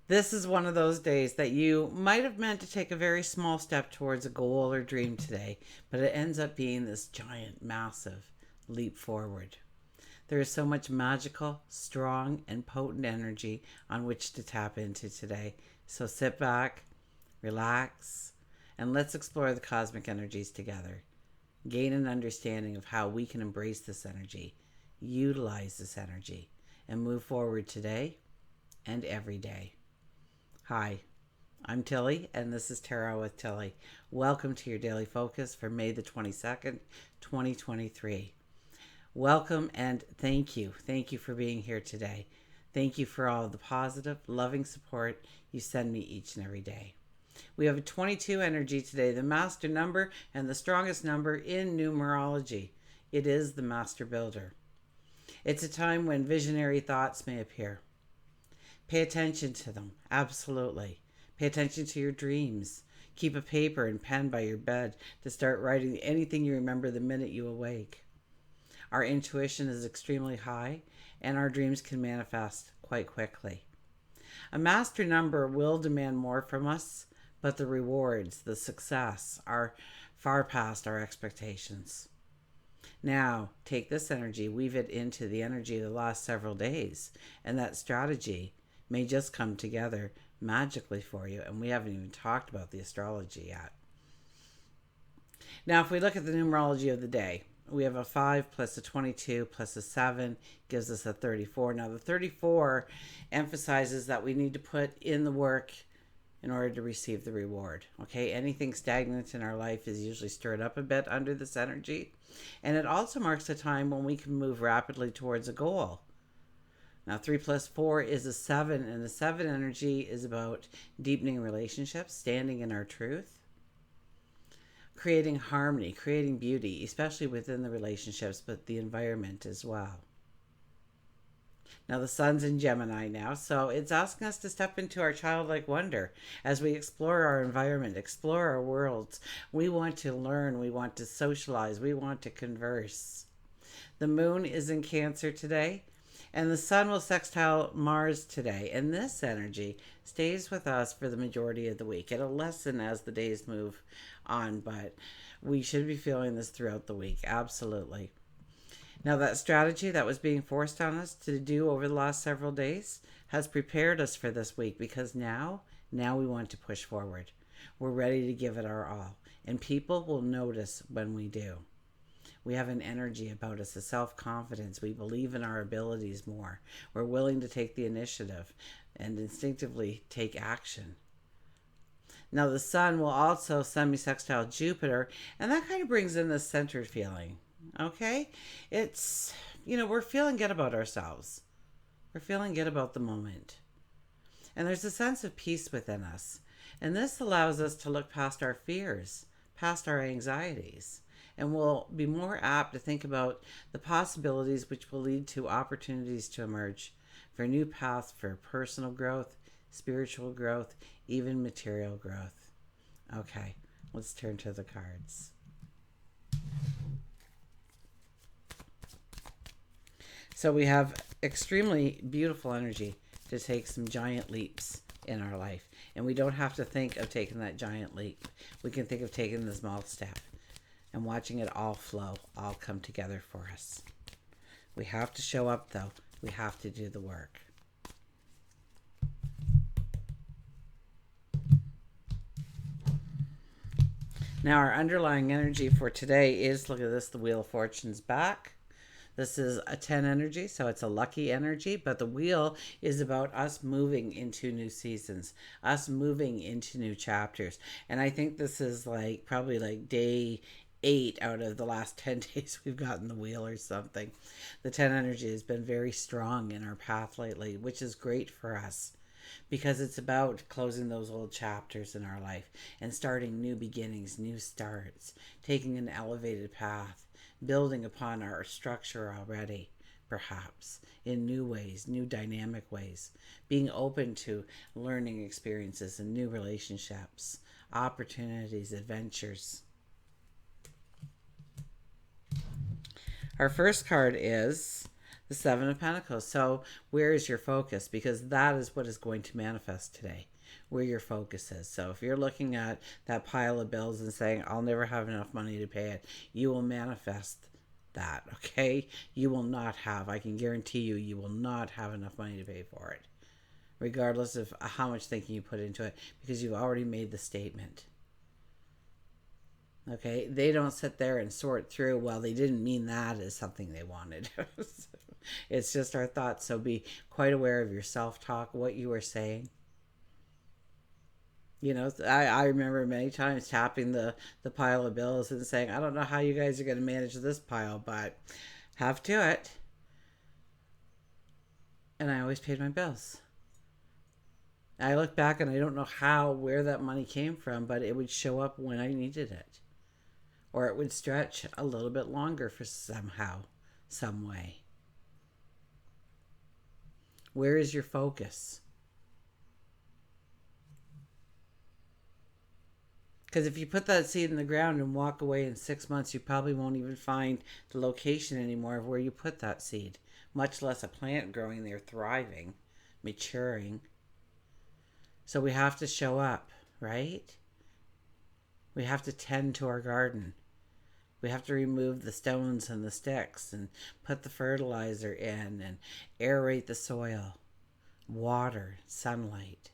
This is one of those days that you might have meant to take a very small step towards a goal or dream today, but it ends up being this giant, massive leap forward. There is so much magical, strong, and potent energy on which to tap into today. So sit back, relax, and let's explore the cosmic energies together. Gain an understanding of how we can embrace this energy, utilize this energy, and move forward today and every day. Hi, I'm Tilly, and this is Tarot with Tilly. Welcome to your daily focus for May the 22nd, 2023. Welcome and thank you. Thank you for being here today. Thank you for all of the positive, loving support you send me each and every day. We have a 22 energy today, the master number and the strongest number in numerology. It is the master builder. It's a time when visionary thoughts may appear. Pay attention to them, absolutely. Pay attention to your dreams. Keep a paper and pen by your bed to start writing anything you remember the minute you awake. Our intuition is extremely high, and our dreams can manifest quite quickly. A master number will demand more from us, but the rewards, the success, are far past our expectations. Now, take this energy, weave it into the energy of the last several days, and that strategy may just come together magically for you, and we haven't even talked about the astrology yet. Now, if we look at the numerology of the day, we have a 5 plus a 22 plus a 7 gives us a 34. Now, the 34 emphasizes that we need to put in the work in order to receive the reward. Okay, anything stagnant in our life is usually stirred up a bit under this energy, and it also marks a time when we can move rapidly towards a goal. Now, 3 plus 4 is a 7, and the 7 energy is about deepening relationships, standing in our truth, creating harmony, creating beauty, especially within the relationships, but the environment as well. Now, the sun's in Gemini now, so it's asking us to step into our childlike wonder as we explore our environment, explore our worlds. We want to learn, we want to socialize, we want to converse. The moon is in Cancer today, and the sun will sextile Mars today, and this energy stays with us for the majority of the week. It'll lessen as the days move on, but we should be feeling this throughout the week, absolutely. Now, that strategy that was being forced on us to do over the last several days has prepared us for this week, because now we want to push forward. We're ready to give it our all, and people will notice when we do. We have an energy about us, a self-confidence. We believe in our abilities more. We're willing to take the initiative and instinctively take action. Now, the sun will also semi-sextile Jupiter, and that kind of brings in this centered feeling. Okay? It's, we're feeling good about ourselves. We're feeling good about the moment. And there's a sense of peace within us. And this allows us to look past our fears, past our anxieties, and we'll be more apt to think about the possibilities which will lead to opportunities to emerge for new paths for personal growth, spiritual growth, even material growth. Okay, let's turn to the cards. So we have extremely beautiful energy to take some giant leaps in our life. And we don't have to think of taking that giant leap. We can think of taking the small step and watching it all flow, all come together for us. We have to show up, though. We have to do the work. Now, our underlying energy for today is, look at this, the Wheel of Fortune's back. This is a 10 energy, so it's a lucky energy, but the wheel is about us moving into new seasons, us moving into new chapters. And I think this is probably day 8 out of the last 10 days we've gotten the wheel or something. The 10 energy has been very strong in our path lately, which is great for us, because it's about closing those old chapters in our life and starting new beginnings, new starts, taking an elevated path, building upon our structure already, perhaps, in new ways, new dynamic ways, being open to learning experiences and new relationships, opportunities, adventures. Our first card is The Seven of Pentacles. So where is your focus? Because that is what is going to manifest today, where your focus is. So if you're looking at that pile of bills and saying, I'll never have enough money to pay it, you will manifest that, okay? You will not have, I can guarantee you, you will not have enough money to pay for it, regardless of how much thinking you put into it, because you've already made the statement. Okay, they don't sit there and sort through, well, they didn't mean that as something they wanted. It's just our thoughts. So be quite aware of your self-talk, what you are saying. You know, I remember many times tapping the pile of bills and saying, I don't know how you guys are going to manage this pile, but have to it. And I always paid my bills. I look back and I don't know where that money came from, but it would show up when I needed it. Or it would stretch a little bit longer for somehow, some way. Where is your focus? Because if you put that seed in the ground and walk away in 6 months, you probably won't even find the location anymore of where you put that seed, much less a plant growing there, thriving, maturing. So we have to show up, right? We have to tend to our garden. We have to remove the stones and the sticks and put the fertilizer in and aerate the soil, water, sunlight.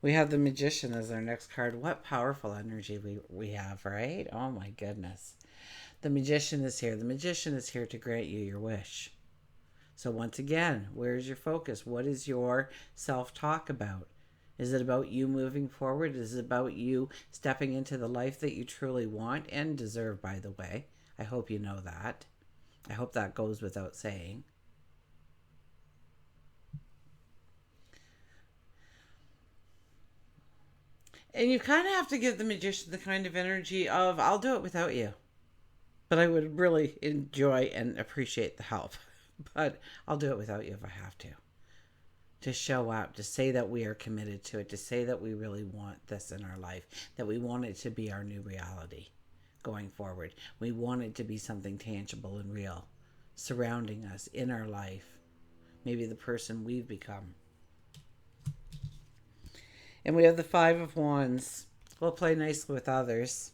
We have the Magician as our next card. What powerful energy we have, right? Oh my goodness. The Magician is here. The Magician is here to grant you your wish. So once again, where's your focus? What is your self-talk about? Is it about you moving forward? Is it about you stepping into the life that you truly want and deserve, by the way? I hope you know that. I hope that goes without saying. And you kind of have to give the Magician the kind of energy of, I'll do it without you. But I would really enjoy and appreciate the help. But I'll do it without you if I have to. To show up, to say that we are committed to it, to say that we really want this in our life, that we want it to be our new reality going forward. We want it to be something tangible and real surrounding us in our life. Maybe the person we've become. And we have the Five of Wands. We'll play nicely with others.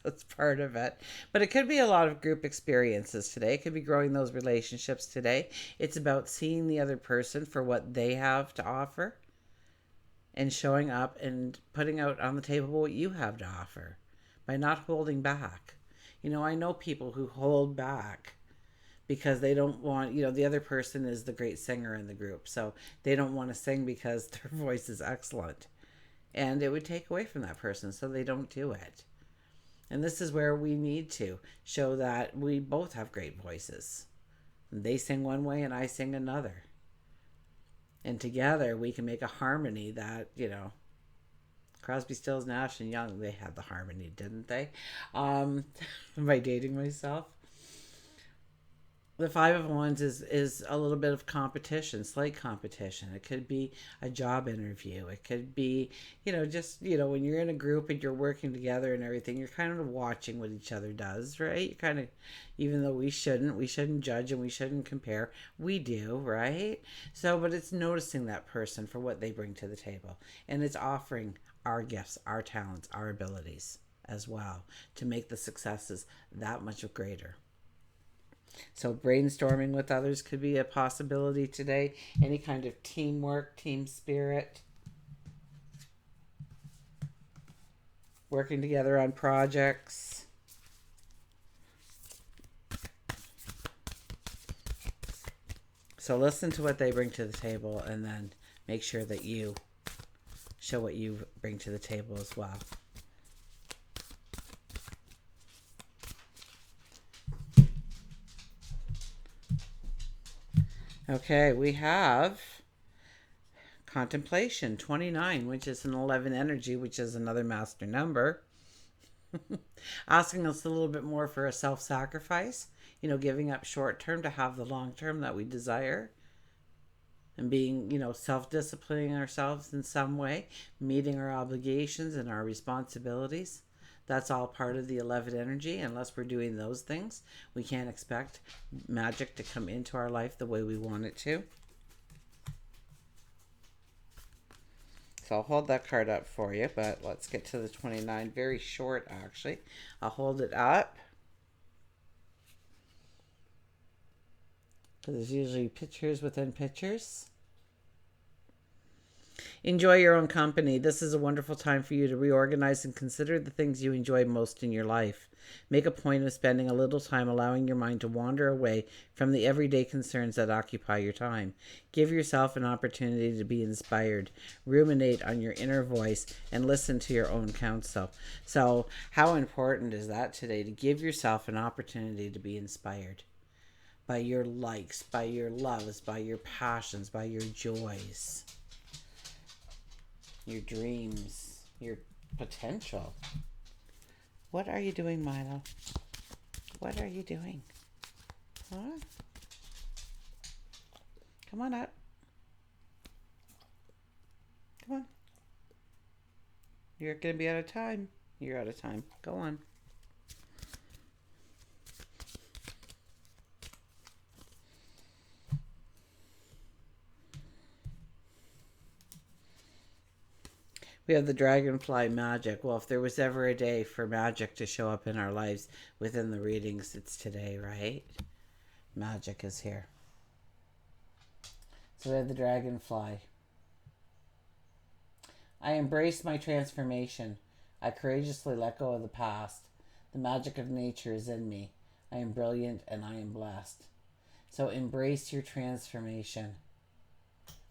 That's part of it. But it could be a lot of group experiences today. It could be growing those relationships today. It's about seeing the other person for what they have to offer and showing up and putting out on the table what you have to offer by not holding back. You know, I know people who hold back because they don't want, the other person is the great singer in the group. So they don't want to sing because their voice is excellent. And it would take away from that person, so they don't do it. And this is where we need to show that we both have great voices. They sing one way and I sing another. And together we can make a harmony that, Crosby, Stills, Nash and Young, they had the harmony, didn't they? Am I dating myself? The Five of Wands is a little bit of competition, slight competition. It could be a job interview. It could be, when you're in a group and you're working together and everything, you're kind of watching what each other does, right? You kind of, even though we shouldn't judge and we shouldn't compare. We do, right? So, but it's noticing that person for what they bring to the table. And it's offering our gifts, our talents, our abilities as well to make the successes that much greater. So brainstorming with others could be a possibility today. Any kind of teamwork, team spirit. Working together on projects. So listen to what they bring to the table and then make sure that you show what you bring to the table as well. Okay, we have contemplation, 29, which is an 11 energy, which is another master number. Asking us a little bit more for a self-sacrifice, giving up short term to have the long term that we desire. and being, self-disciplining ourselves in some way, meeting our obligations and our responsibilities. That's all part of the 11 energy. Unless we're doing those things, we can't expect magic to come into our life the way we want it to. So I'll hold that card up for you, but let's get to the 29. Very short, actually. I'll hold it up, because there's usually pictures within pictures. Enjoy your own company. This is a wonderful time for you to reorganize and consider the things you enjoy most in your life. Make a point of spending a little time allowing your mind to wander away from the everyday concerns that occupy your time. Give yourself an opportunity to be inspired. Ruminate on your inner voice and listen to your own counsel. So, how important is that today, to give yourself an opportunity to be inspired by your likes, by your loves, by your passions, by your joys, your dreams, your potential. What are you doing, Milo? What are you doing? Huh? Come on up. Come on. You're going to be out of time. You're out of time. Go on. We have the Dragonfly magic. Well, if there was ever a day for magic to show up in our lives within the readings, it's today, right? Magic is here. So we have the Dragonfly. I embrace my transformation. I courageously let go of the past. The magic of nature is in me. I am brilliant and I am blessed. So embrace your transformation.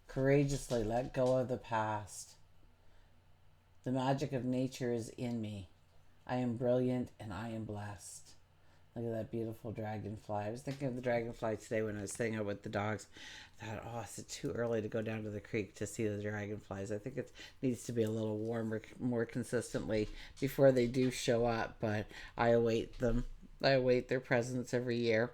Courageously let go of the past. The magic of nature is in me. I am brilliant and I am blessed. Look at that beautiful dragonfly. I was thinking of the dragonfly today when I was staying out with the dogs. I thought, is it too early to go down to the creek to see the dragonflies? I think it needs to be a little warmer more consistently before they do show up, but I await them. I await their presence every year.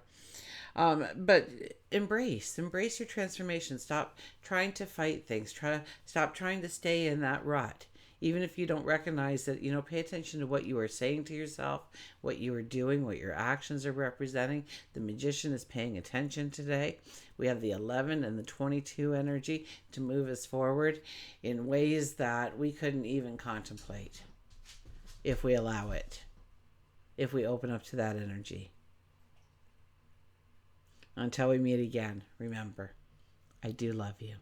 But embrace your transformation. Stop trying to fight things. Stop trying to stay in that rut. Even if you don't recognize it, pay attention to what you are saying to yourself, what you are doing, what your actions are representing. The magician is paying attention today. We have the 11 and the 22 energy to move us forward in ways that we couldn't even contemplate if we allow it, if we open up to that energy. Until we meet again, remember, I do love you.